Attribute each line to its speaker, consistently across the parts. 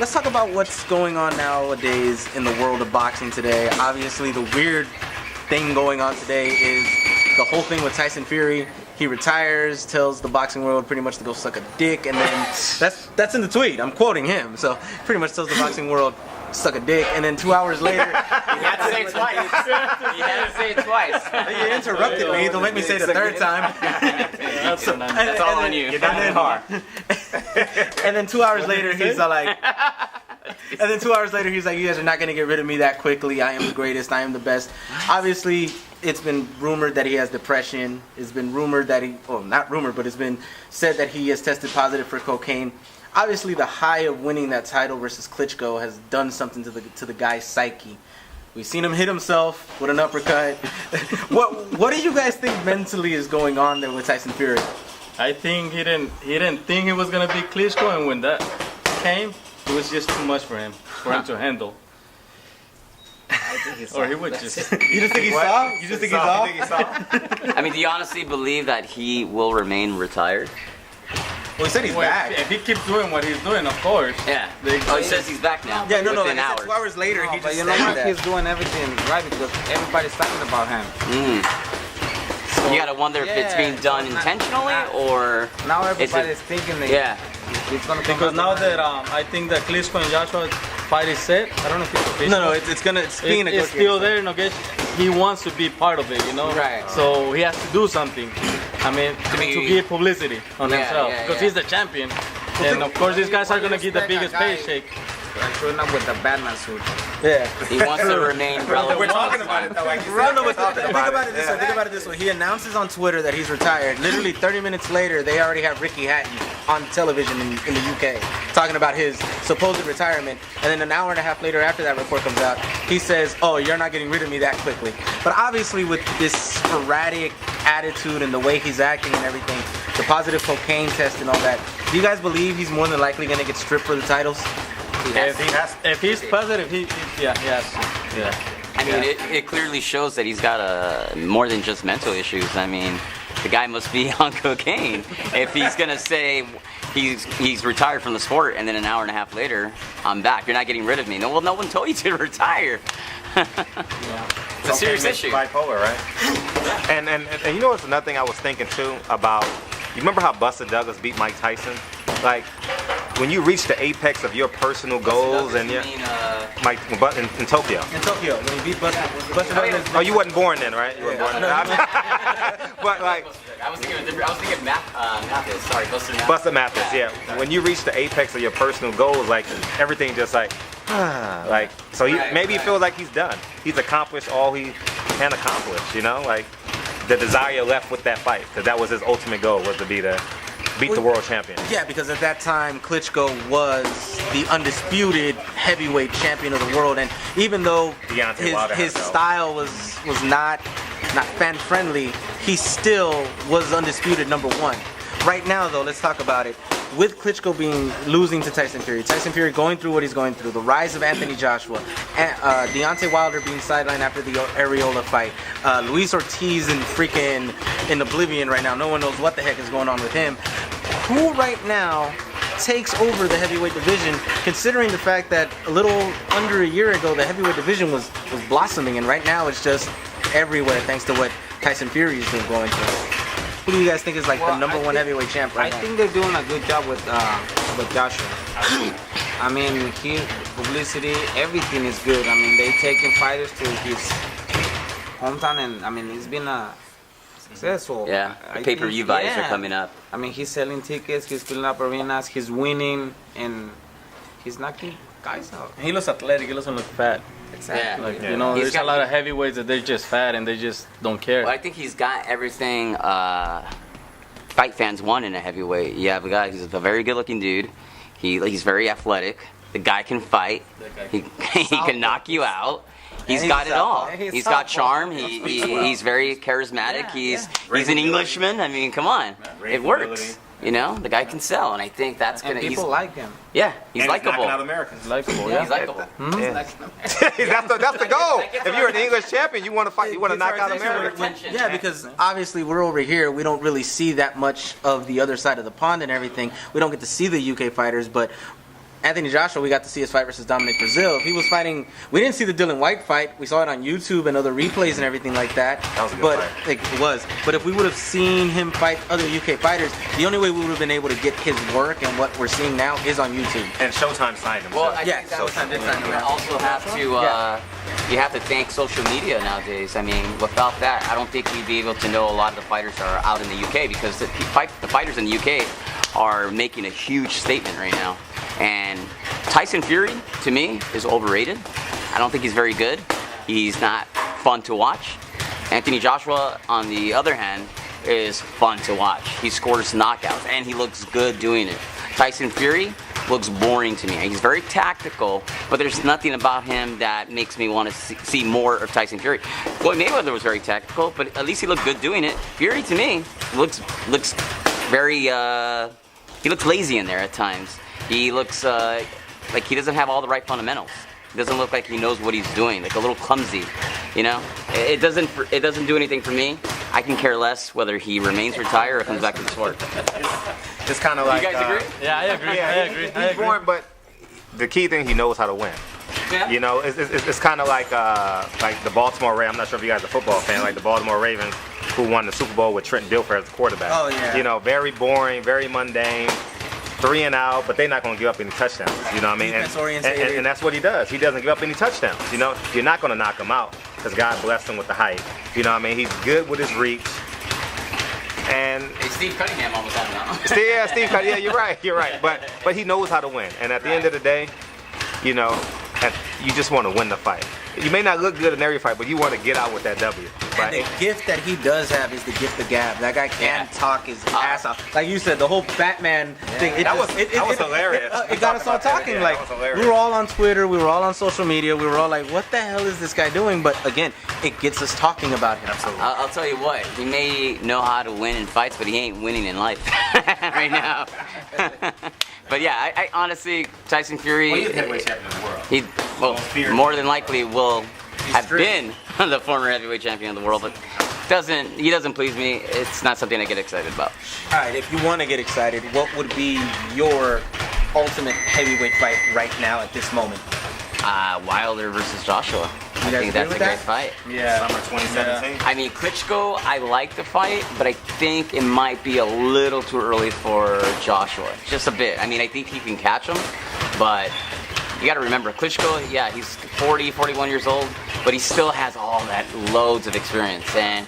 Speaker 1: let's talk about what's going on nowadays in the world of boxing today. Obviously, the weird thing going on today is the whole thing with Tyson Fury. He retires, tells the boxing world pretty much to go suck a dick, and then that's in the tweet. I'm quoting him. So pretty much tells the boxing world suck a dick, and then 2 hours later,
Speaker 2: you had to say it twice. You had to say it twice.
Speaker 1: You interrupted me. Don't make me say it a third time.
Speaker 2: That's all on you. You're down in the car.
Speaker 1: And then 2 hours later, he's like. And then 2 hours later, he's like, you guys are not going to get rid of me that quickly. I am the greatest. I am the best. Obviously, it's been rumored that he has depression. It's been rumored that not rumored, but it's been said that he has tested positive for cocaine. Obviously, the high of winning that title versus Klitschko has done something to the guy's psyche. We've seen him hit himself with an uppercut. What do you guys think mentally is going on there with Tyson Fury?
Speaker 3: I think he didn't think he was going to beat Klitschko, and when that came, it was just too much for him to handle.
Speaker 2: I think he
Speaker 3: or he would just.
Speaker 1: You just think he saw? You just think he saw?
Speaker 2: I mean, do you honestly believe that he will remain retired?
Speaker 1: Well, he said he's back.
Speaker 3: If he keeps doing what he's doing, of course.
Speaker 2: Yeah. Oh, he says he's back now.
Speaker 1: Yeah, no,
Speaker 2: within
Speaker 1: like
Speaker 2: hours.
Speaker 1: 2 hours later, he
Speaker 4: but
Speaker 1: just
Speaker 4: you know
Speaker 1: said
Speaker 4: what?
Speaker 1: that.
Speaker 4: He's doing everything right because everybody's talking about him.
Speaker 2: You gotta wonder if it's being done intentionally or
Speaker 4: Now everybody's thinking that he's gonna come
Speaker 3: Because
Speaker 4: back
Speaker 3: now
Speaker 4: tonight.
Speaker 3: that I think that Klitschko and Joshua fight is set. I don't know if it's official.
Speaker 1: No, it's being negotiated.
Speaker 3: It's still there, he wants to be part of it,
Speaker 2: Right.
Speaker 3: So he has to do something. I mean, to get publicity on himself because he's the champion. And of course, these guys are gonna get the biggest paycheck.
Speaker 4: Like showing up with the Batman suit.
Speaker 1: Yeah.
Speaker 2: he wants to remain relevant.
Speaker 5: We're talking about it though. Like you
Speaker 1: No, but
Speaker 5: talking
Speaker 1: think about it this way. Think about it this way. He announces on Twitter that he's retired. Literally 30 minutes later, they already have Ricky Hatton on television in the UK talking about his supposed retirement. And then an hour and a half later, after that report comes out, he says, "Oh, you're not getting rid of me that quickly." But obviously, with this sporadic attitude and the way he's acting and everything, the positive cocaine test and all that, do you guys believe he's more than likely going to get stripped for the titles?
Speaker 3: If he's positive, he has to. Yeah.
Speaker 2: I mean, it clearly shows that he's got more than just mental issues. I mean, the guy must be on cocaine if he's gonna say he's retired from the sport and then an hour and a half later, I'm back. You're not getting rid of me. No, well, no one told you to retire. It's a serious issue.
Speaker 5: Bipolar, right? And you know what's another thing I was thinking too about? You remember how Buster Douglas beat Mike Tyson? Like when you reach the apex of your personal goals and
Speaker 2: You
Speaker 5: your
Speaker 2: mean,
Speaker 5: Mike in Tokyo.
Speaker 1: In Tokyo, when he beat Buster Douglas.
Speaker 5: Oh, you wasn't born then, right? You weren't born then. But like
Speaker 2: I was thinking Mathis. Sorry, Buster Mathis.
Speaker 5: Buster Mathis, yeah. When you reach the apex of your personal goals, like everything just like like so maybe he feels like he's done. He's accomplished all he can accomplish, like the desire left with that fight, because that was his ultimate goal, was to beat the world champion.
Speaker 1: Yeah, because at that time Klitschko was the undisputed heavyweight champion of the world, and even though his style was not fan friendly, he still was undisputed number one. Right now, though, let's talk about it. With Klitschko losing to Tyson Fury going through what he's going through, the rise of Anthony Joshua, Deontay Wilder being sidelined after the Areola fight, Luis Ortiz in oblivion right now. No one knows what the heck is going on with him. Who right now takes over the heavyweight division, considering the fact that a little under a year ago the heavyweight division was blossoming, and right now it's just everywhere thanks to what Tyson Fury is going through? Who do you guys think is like the number one heavyweight champ right now?
Speaker 4: I think they're doing a good job with Joshua. I mean, publicity, everything is good. I mean, they taking fighters to his hometown, and I mean, it's been a successful.
Speaker 2: Yeah, the pay-per-view buys are coming up.
Speaker 4: I mean, he's selling tickets, he's filling up arenas, he's winning, and he's knocking guys out.
Speaker 3: He looks athletic. He doesn't look fat.
Speaker 4: Exactly.
Speaker 2: Yeah.
Speaker 3: There's a lot of heavyweights that they're just fat and they just don't care.
Speaker 2: Well, I think he's got everything fight fans want in a heavyweight. You have a guy who's a very good-looking dude. He's very athletic. The guy can fight. He can knock you out. He's got it all. He's got charm. He's very charismatic. He's an Englishman. I mean, come on, it works. The guy can sell, and I think that's gonna.
Speaker 4: People like him.
Speaker 2: Yeah, he's likable.
Speaker 5: Knocking out Americans.
Speaker 3: Likeable,
Speaker 2: He's likable.
Speaker 5: That's the goal. If you're an English champion, you want to fight. You want to knock out Americans.
Speaker 1: Yeah, because obviously we're over here. We don't really see that much of the other side of the pond and everything. We don't get to see the UK fighters, but Anthony Joshua, we got to see his fight versus Dominic Brazil. If he was fighting, we didn't see the Dylan White fight. We saw it on YouTube and other replays and everything like that.
Speaker 5: That was a good fight.
Speaker 1: It was. But if we would have seen him fight other UK fighters, the only way we would have been able to get his work and what we're seeing now is on YouTube.
Speaker 5: And Showtime signed him.
Speaker 2: Well,
Speaker 5: so.
Speaker 2: I think that was something that you also have to, you have to thank social media nowadays. I mean, without that, I don't think we'd be able to know a lot of the fighters that are out in the UK, because the fighters in the UK are making a huge statement right now. And Tyson Fury, to me, is overrated. I don't think he's very good. He's not fun to watch. Anthony Joshua, on the other hand, is fun to watch. He scores knockouts, and he looks good doing it. Tyson Fury looks boring to me. He's very tactical, but there's nothing about him that makes me want to see more of Tyson Fury. Floyd Mayweather was very tactical, but at least he looked good doing it. Fury, to me, looks very, he looks lazy in there at times. He looks like he doesn't have all the right fundamentals. He doesn't look like he knows what he's doing, like a little clumsy, you know? It doesn't do anything for me. I can care less whether he remains retired or comes back to the sport.
Speaker 5: It's kind of like...
Speaker 2: You guys agree?
Speaker 3: Yeah, I agree.
Speaker 5: Yeah,
Speaker 3: I agree.
Speaker 5: He's boring, but the key thing, he knows how to win.
Speaker 2: Yeah.
Speaker 5: You know, it's kind of like the Baltimore Ravens. I'm not sure if you guys are a football fan, like the Baltimore Ravens, who won the Super Bowl with Trent Dilfer as the quarterback.
Speaker 1: Oh, yeah.
Speaker 5: You know, very boring, very mundane. 3 and out, but they're not going to give up any touchdowns. You know what I mean? And that's what he does. He doesn't give up any touchdowns. You know, you're not going to knock him out because God blessed him with the height. You know what I mean? He's good with his reach. And
Speaker 2: Hey, Steve Cunningham almost had him now.
Speaker 5: yeah, Steve, yeah, you're right. But he knows how to win. And at the end of the day, you know, you just want to win the fight. You may not look good in every fight, but you want to get out with that W.
Speaker 1: And the gift that he does have is the gift of gab. That guy can talk his ass off. Like you said, the whole Batman thing.
Speaker 5: That was hilarious.
Speaker 1: It got us all talking. Like, we were all on Twitter, we were all on social media, we were all like, what the hell is this guy doing? But again, it gets us talking about him.
Speaker 5: Absolutely.
Speaker 2: I'll tell you what, he may know how to win in fights, but he ain't winning in life right now. But yeah, I honestly, Tyson Fury,
Speaker 5: Well, he's the heavyweight champion of the world.
Speaker 2: he more than likely will have been the former heavyweight champion of the world, but he doesn't please me. It's not something I get excited about.
Speaker 1: All right, if you want to get excited, what would be your ultimate heavyweight fight right now at this moment?
Speaker 2: Wilder versus Joshua. I think that's a great fight.
Speaker 1: Yeah.
Speaker 5: Summer 2017.
Speaker 2: I mean, Klitschko, I like the fight, but I think it might be a little too early for Joshua. Just a bit. I mean, I think he can catch him, but you got to remember, Klitschko, yeah, he's 40, 41 years old, but he still has all that loads of experience, and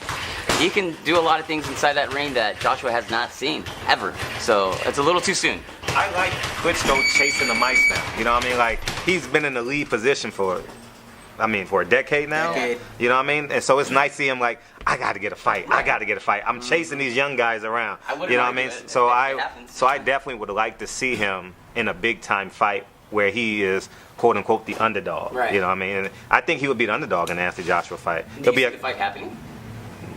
Speaker 2: he can do a lot of things inside that ring that Joshua has not seen, ever. So it's a little too soon.
Speaker 5: I like Klitschko chasing the mice now. You know what I mean? Like, he's been in the lead position for a decade now. You know what I mean? And so it's nice to see him like, I got to get a fight. I'm chasing these young guys around. You know what I mean? So I definitely would like to see him in a big time fight where he is, quote unquote, the underdog.
Speaker 2: Right.
Speaker 5: You know what I mean? And I think he would be the underdog in the Anthony Joshua fight.
Speaker 2: Do you see the fight happening?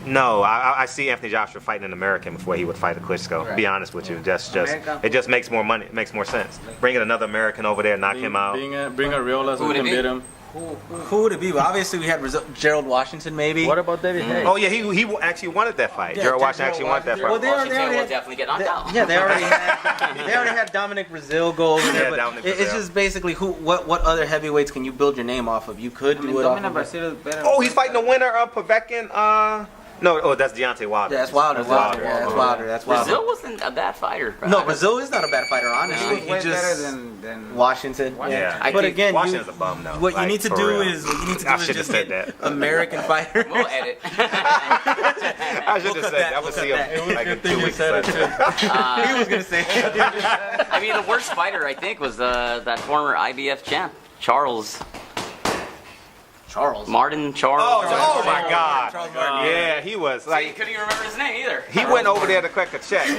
Speaker 5: No, I see Anthony Joshua fighting an American before he would fight a Klitschko.
Speaker 2: Right.
Speaker 5: Be honest with you, it just makes more money. It makes more sense. Bringing another American over there, knock him out.
Speaker 3: Bring a Riola so we can beat him.
Speaker 1: Who would it be? Well, obviously we had Gerald Washington, maybe.
Speaker 3: What about David Hayes?
Speaker 5: Oh yeah, he actually wanted that fight.
Speaker 1: Yeah,
Speaker 5: Gerald Washington actually wanted that fight.
Speaker 1: Well,
Speaker 2: Washington will definitely get knocked out.
Speaker 1: Yeah, they already had Dominic Brazil go over there.
Speaker 5: Yeah,
Speaker 1: but it's just basically what other heavyweights can you build your name off of? You could do it off of.
Speaker 5: Oh, he's fighting the winner of Povetkin. No, that's Deontay Wilder.
Speaker 1: Yeah, that's Wilder. That's Wilder.
Speaker 2: Brazil wasn't a bad fighter.
Speaker 1: No, Brazil is not a bad fighter, honestly.
Speaker 4: He's way better than
Speaker 1: Washington.
Speaker 5: Yeah.
Speaker 1: But again,
Speaker 5: Washington's a bum though.
Speaker 1: What you need to do is
Speaker 5: I should have said that.
Speaker 1: American fighter.
Speaker 2: We'll edit.
Speaker 5: I should have said that. I would see him like in 2 weeks.
Speaker 1: He was gonna say it.
Speaker 2: I mean, the worst fighter I think was that former IBF champ, Charles. Martin Charles.
Speaker 5: Oh my God.
Speaker 1: Charles Martin.
Speaker 5: Yeah, he was
Speaker 2: Like, you couldn't even remember his name either.
Speaker 5: He went over there to collect a check.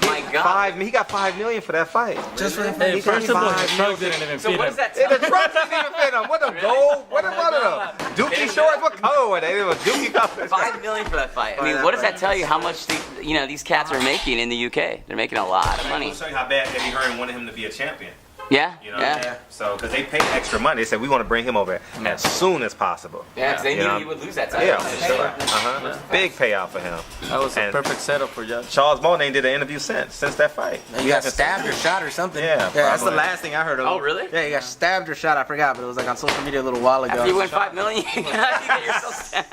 Speaker 2: My God.
Speaker 5: He got $5 million for that fight.
Speaker 1: Just for
Speaker 3: Hey, first of all, the truck didn't even
Speaker 2: So
Speaker 3: feed
Speaker 2: what
Speaker 3: him.
Speaker 2: does that
Speaker 5: The
Speaker 2: tell you?
Speaker 5: truck didn't even fit him. What the gold? What of them? Dookie shorts? What color were they? They were Dookie colors.
Speaker 2: $5 million for that fight. I mean, what does that tell you? How much these cats are making in the UK? They're making a lot of money.
Speaker 5: I'll show you how bad Eddie Hearn wanted him to be a champion.
Speaker 2: Yeah,
Speaker 5: You know?
Speaker 2: yeah.
Speaker 5: So, because they paid extra money, they said we want to bring him over as soon as possible.
Speaker 2: Yeah, because they knew he would lose that title.
Speaker 5: Yeah, for sure. Big payout for him.
Speaker 3: That was a
Speaker 5: And
Speaker 3: perfect setup for Josh.
Speaker 5: Charles Martin ain't did an interview since that fight.
Speaker 1: You got stabbed or shot or something.
Speaker 5: Yeah,
Speaker 1: that's the
Speaker 5: probably.
Speaker 1: last thing I heard of.
Speaker 2: Oh, really?
Speaker 1: Yeah, you got stabbed or shot. I forgot, but it was like on social media a little while ago.
Speaker 2: After you win $5 million, you get yourself stabbed.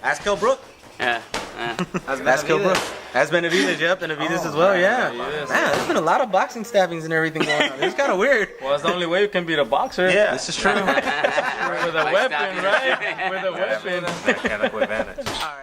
Speaker 1: Ask Kell Brook.
Speaker 2: Yeah.
Speaker 1: Ask Kell Brook. That's Benavidez, yep, Benavidez as well, yeah. Man, there's been a lot of boxing stabbings and everything going on. It's kind of weird.
Speaker 3: Well, it's the only way you can beat a boxer.
Speaker 5: Yeah.
Speaker 1: This is true.
Speaker 3: With a weapon, right? With a weapon.
Speaker 5: Mechanical advantage.
Speaker 1: All right.